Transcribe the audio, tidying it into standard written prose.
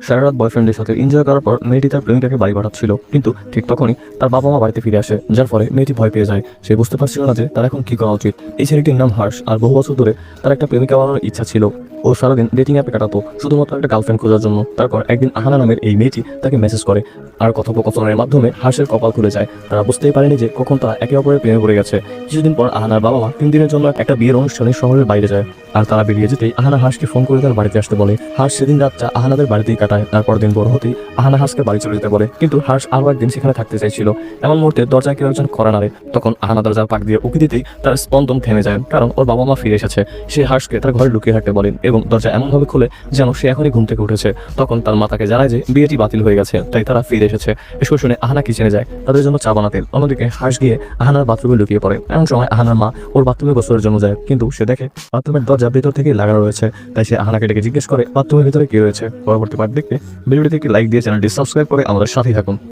সারা রাত বয়ফ্রেন্ডের সাথে এনজয় করার পর মেয়েটি তার প্রেমিকাকে বাড়ি পাঠাচ্ছিল, কিন্তু ঠিক তখনই তার বাবা মা বাড়িতে ফিরে আসে, যার ফলে মেয়েটি ভয় পেয়ে যায়। সে বুঝতে পারছিল না যে তার এখন কি করা উচিত। এই ছেলেটির নাম হর্ষ, আর বহু বছর ধরে তার একটা প্রেমিকা বানানোর ইচ্ছা ছিল। ও সারাদিন ডেটিং অ্যাপে কাটাতো শুধুমাত্র একটা গার্লফ্রেন্ড খোঁজার জন্য। তারপর একদিন আহানা নামের এই মেয়েটি তাকে মেসেজ করে, আর কথোপকথনের মাধ্যমে হর্ষের কপাল খুলে যায়। তারা বুঝতেই পারেনি যে কখন তারা একে অপরের প্রেমে পড়ে গেছে। কিছুদিন পর আহানার বাবা মা 3 দিনের জন্য একটা বিয়ের অনুষ্ঠানে শহরের বাইরে যায়, আর তারা বেরিয়ে যেতেই আহানা হর্ষকে ফোন করে তার বাড়িতে আসতে বলে। হর্ষ সেদিন রাতটা আহানাদের বাড়িতেই কাটায়। তারপর দিন বড় হতেই আহানা হর্ষকে বাড়ি চলে যেতে বলে, কিন্তু হর্ষ আরও একদিন সেখানে থাকতে চাইছিল। এমন মুহূর্তে দরজায় কেউ একজন কড়া নাড়ে। তখন আহানা দরজার পাক দিয়ে উকি দিতেই তার স্পন্দন থেমে যায়, কারণ ওর বাবা মা ফিরে এসেছে। সে হর্ষকে তার ঘরে লুকিয়ে রাখতে বলেন এবং দরজা এমনভাবে খুলে যেন সে এখনই ঘুম থেকে উঠেছে। তখন তার মা তাকে জানায় যে বিয়েটি বাতিল হয়ে গেছে, তাই তারা ফিরে এসেছে। এসব শুনে আহানা কিচেনে যায় তাদের জন্য চা বানাতে। অন্যদিকে হর্ষ গিয়ে আহানার বাথরুমে লুকিয়ে পড়ে। এমন সময় আহানার মা ওর বাথরুমে গোসলের জন্য যায়, কিন্তু সে দেখে বাথরুমের দরজা ভেতর থেকে লাগানো রয়েছে। তাই সে আহানাকে ডেকে জিজ্ঞেস করে বাথরুমের ভিতরে কি রয়েছে। পরবর্তী পার্ট দেখতে ভিডিওটিতে একটি লাইক দিয়ে চ্যানেলটি সাবস্ক্রাইব করে আমাদের সাথেই থাকুন।